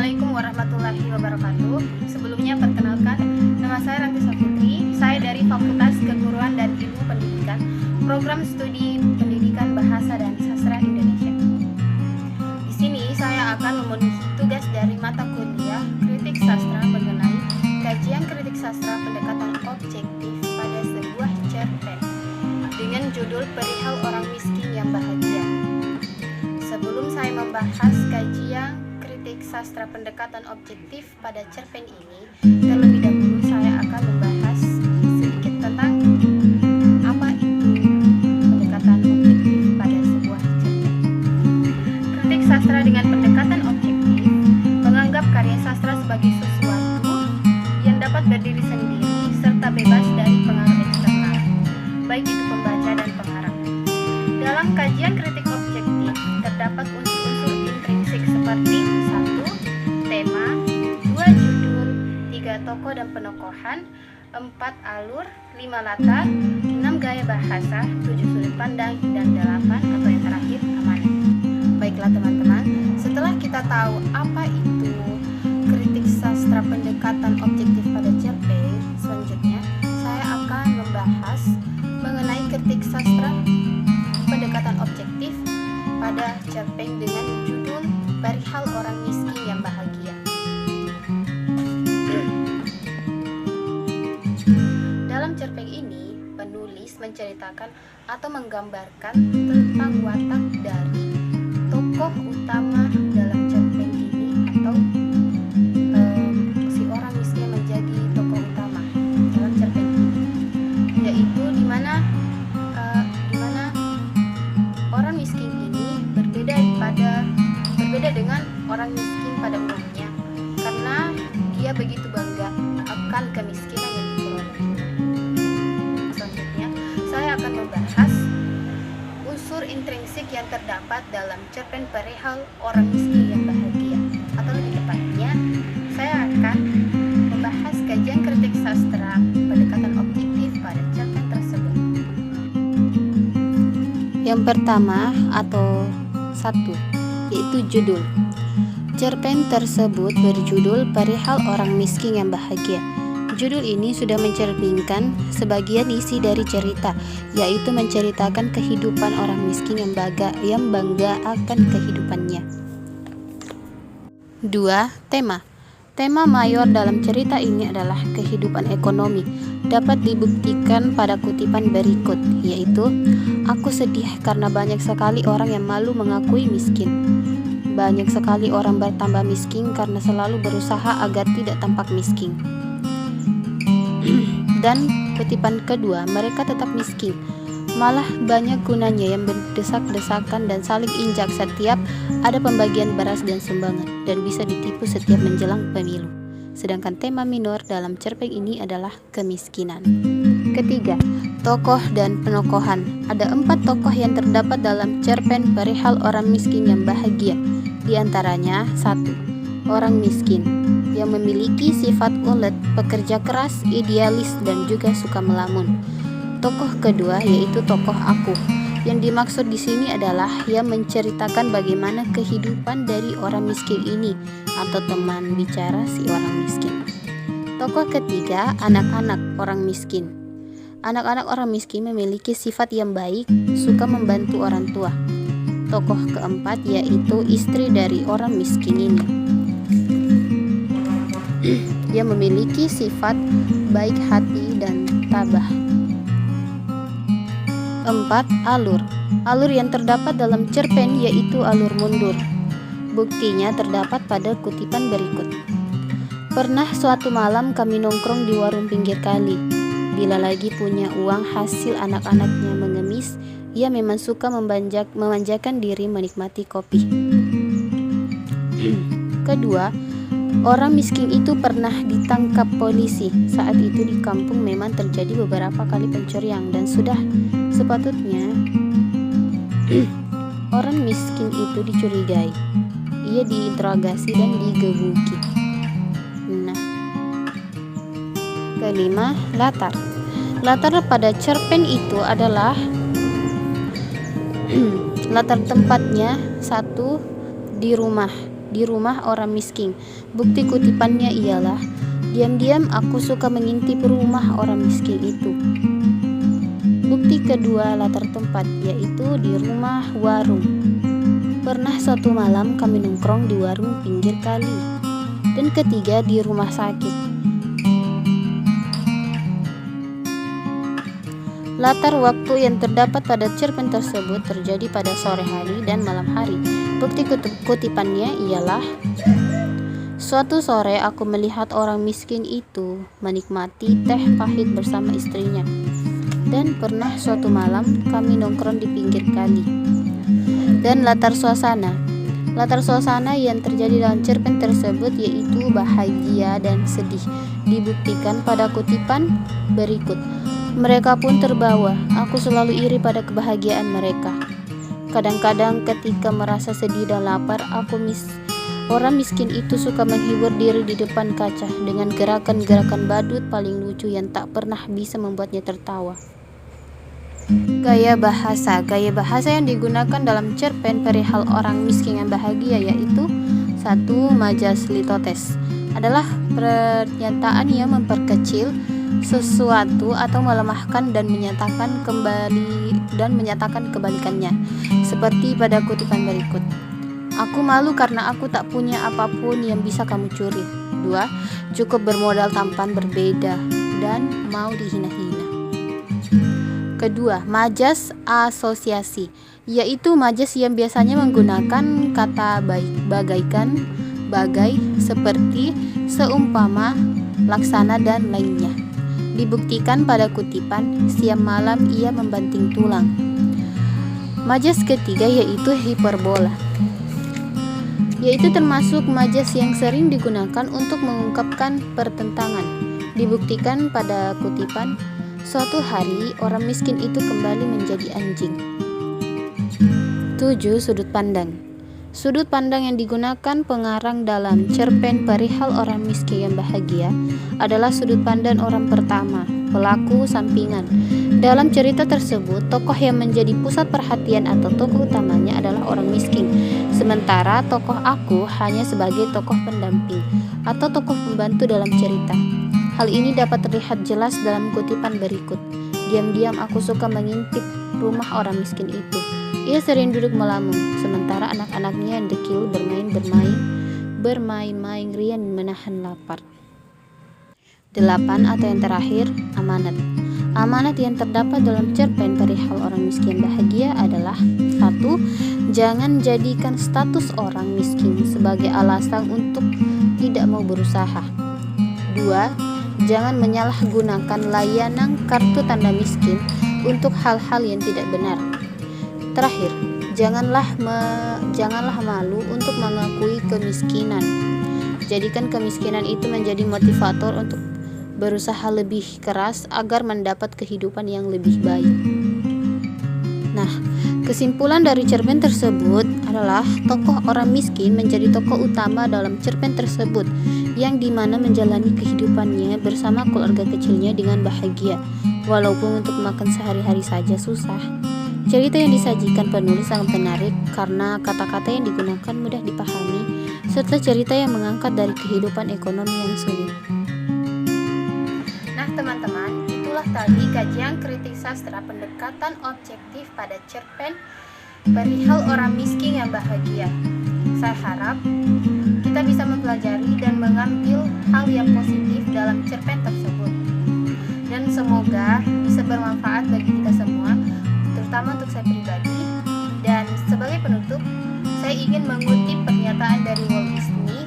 Assalamualaikum warahmatullahi wabarakatuh. Sebelumnya perkenalkan, nama saya Ranti Safitri. Saya dari Fakultas Keguruan dan Ilmu Pendidikan, Program Studi Pendidikan Bahasa dan Sastra Indonesia. Di sini saya akan memenuhi tugas dari mata kuliah Kritik Sastra mengenai kajian kritik sastra pendekatan objektif pada sebuah cerpen dengan judul Perihal Orang Miskin yang Bahagia. Sebelum saya membahas kajian kritik sastra pendekatan objektif pada cerpen ini, terlebih dahulu saya akan membahas sedikit tentang apa itu pendekatan objektif pada sebuah cerpen. Kritik sastra dengan pendekatan objektif menganggap karya sastra sebagai sesuatu yang dapat berdiri sendiri serta bebas dari pengaruh eksternal, baik itu pembaca dan pengarang. Dalam kajian kritik objektif terdapat unsur-unsur intrinsik seperti 1. Tema, 2. Judul, 3. Tokoh dan penokohan, 4. Alur, 5. Latar, 6. Gaya bahasa, 7. Sudut pandang, dan 8. atau yang terakhir, amanat. Baiklah teman-teman, setelah kita tahu apa itu kritik sastra pendekatan objektif pada cerpen, selanjutnya saya akan membahas mengenai kritik sastra pendekatan objektif pada cerpen dengan judul Perihal Orang Miskin yang Bahagia. Dalam cerpen ini, penulis menceritakan atau menggambarkan tentang watak dari tokoh utama dalam cerpen ini, atau si orang miskin menjadi tokoh utama dalam cerpen ini, yaitu dimana orang miskin ini berbeda dengan orang miskin pada umumnya, karena dia begitu bangga akan kemiskinan yang diperoleh. Selanjutnya, saya akan membahas unsur intrinsik yang terdapat dalam cerpen Perihal Orang Miskin yang Bahagia, atau lebih tepatnya, saya akan membahas kajian kritik sastra pendekatan objektif pada cerpen tersebut. Yang pertama atau 1, yaitu judul. Cerpen tersebut berjudul Perihal Orang Miskin yang Bahagia. Judul ini sudah mencerminkan sebagian isi dari cerita, yaitu menceritakan kehidupan orang miskin yang bangga akan kehidupannya. 2. Tema. Tema mayor dalam cerita ini adalah kehidupan ekonomi. Dapat dibuktikan pada kutipan berikut, yaitu, "Aku sedih karena banyak sekali orang yang malu mengakui miskin. Banyak sekali orang bertambah miskin karena selalu berusaha agar tidak tampak miskin." Dan kutipan kedua, "Mereka tetap miskin. Malah banyak gunanya yang berdesak-desakan dan saling injak setiap ada pembagian beras dan sumbangan, dan bisa ditipu setiap menjelang pemilu." Sedangkan tema minor dalam cerpen ini adalah kemiskinan. Ketiga, tokoh dan penokohan. Ada 4 tokoh yang terdapat dalam cerpen Perihal Orang Miskin yang Bahagia. Di antaranya 1. Orang miskin yang memiliki sifat ulet, pekerja keras, idealis, dan juga suka melamun. Tokoh kedua yaitu tokoh aku. Yang dimaksud di sini adalah yang menceritakan bagaimana kehidupan dari orang miskin ini, atau teman bicara si orang miskin. Tokoh ketiga, anak-anak orang miskin. Anak-anak orang miskin memiliki sifat yang baik, suka membantu orang tua. Tokoh keempat yaitu istri dari orang miskin ini, yang memiliki sifat baik hati dan tabah. 4. Alur. Alur yang terdapat dalam cerpen yaitu alur mundur. Buktinya terdapat pada kutipan berikut. "Pernah suatu malam kami nongkrong di warung pinggir kali. Bila lagi punya uang hasil anak-anaknya mengemis, ia memang suka memanjakan diri menikmati kopi." Kedua, orang miskin itu pernah ditangkap polisi. Saat itu di kampung memang terjadi beberapa kali pencurian, dan sudah sepatutnya orang miskin itu dicurigai. Ia diinterogasi dan digebuki. Nah, kelima, latar. Latar pada cerpen itu adalah latar tempatnya 1. Di rumah. di rumah orang miskin. Bukti kutipannya ialah, diam-diam aku suka mengintip rumah orang miskin itu. Bukti kedua latar tempat, yaitu di rumah warung. Pernah suatu malam kami nongkrong di warung pinggir kali. Dan ketiga di rumah sakit. Latar waktu yang terdapat pada cerpen tersebut terjadi pada sore hari dan malam hari. Bukti kutipannya ialah, suatu sore aku melihat orang miskin itu menikmati teh pahit bersama istrinya. Dan pernah suatu malam kami nongkrong di pinggir kali. Dan latar suasana yang terjadi dalam cerpen tersebut yaitu bahagia dan sedih, dibuktikan pada kutipan berikut. Mereka pun terbawa, aku selalu iri pada kebahagiaan mereka. Kadang-kadang ketika merasa sedih dan lapar, orang miskin itu suka menghibur diri di depan kaca dengan gerakan-gerakan badut paling lucu yang tak pernah bisa membuatnya tertawa. Gaya bahasa yang digunakan dalam cerpen perihal orang miskin yang bahagia yaitu 1. Majas litotes adalah pernyataan yang memperkecil sesuatu atau melemahkan dan menyatakan kebalikannya, seperti pada kutipan berikut. Aku malu karena aku tak punya apapun yang bisa kamu curi. 2. Cukup bermodal tampan berbeda dan mau dihina-hina. Kedua, majas asosiasi, yaitu majas yang biasanya menggunakan kata bagaikan, bagai, seperti, seumpama, laksana, dan lainnya. Dibuktikan pada kutipan, siang malam ia membanting tulang. Majas ketiga yaitu hiperbola, yaitu termasuk majas yang sering digunakan untuk mengungkapkan pertentangan. Dibuktikan pada kutipan, suatu hari orang miskin itu kembali menjadi anjing. 7. Sudut pandang. Sudut pandang yang digunakan pengarang dalam cerpen perihal orang miskin yang bahagia adalah sudut pandang orang pertama, pelaku sampingan. Dalam cerita tersebut, tokoh yang menjadi pusat perhatian atau tokoh utamanya adalah orang miskin, sementara tokoh aku hanya sebagai tokoh pendamping atau tokoh pembantu dalam cerita. Hal ini dapat terlihat jelas dalam kutipan berikut. Diam-diam aku suka mengintip rumah orang miskin itu. Ia sering duduk melamun, sementara anak-anaknya yang dekil bermain-main riang menahan lapar. 8. Atau yang terakhir, amanat. Amanat yang terdapat dalam cerpen perihal orang miskin bahagia adalah 1. Jangan jadikan status orang miskin sebagai alasan untuk tidak mau berusaha. 2. Jangan menyalahgunakan layanan kartu tanda miskin untuk hal-hal yang tidak benar. Terakhir, janganlah malu untuk mengakui kemiskinan. Jadikan kemiskinan itu menjadi motivator untuk berusaha lebih keras agar mendapat kehidupan yang lebih baik. Nah, kesimpulan dari cerpen tersebut adalah tokoh orang miskin menjadi tokoh utama dalam cerpen tersebut, yang dimana menjalani kehidupannya bersama keluarga kecilnya dengan bahagia, walaupun untuk makan sehari-hari saja susah. Cerita yang disajikan penulis sangat menarik karena kata-kata yang digunakan mudah dipahami, serta cerita yang mengangkat dari kehidupan ekonomi yang sulit. Nah teman-teman, itulah tadi kajian kritik sastra pendekatan objektif pada cerpen perihal orang miskin yang bahagia. Saya harap kita bisa mempelajari dan mengambil hal yang positif dalam cerpen tersebut. Dan semoga bisa bermanfaat bagi kita semua, terutama untuk saya pribadi. Dan sebagai penutup, saya ingin mengutip pernyataan dari Walt Disney.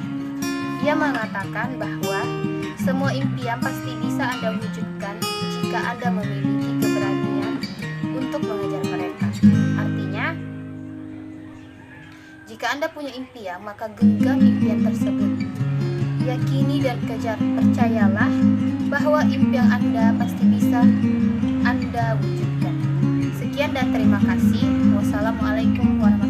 Ia mengatakan bahwa semua impian pasti bisa Anda wujudkan jika Anda memiliki keberanian untuk mengejar mereka. Artinya, jika Anda punya impian, maka genggam impian tersebut. Yakini dan kejar, percayalah bahwa impian Anda pasti bisa Anda wujudkan. Sekian dan terima kasih. Wassalamualaikum warahmatullahi wabarakatuh.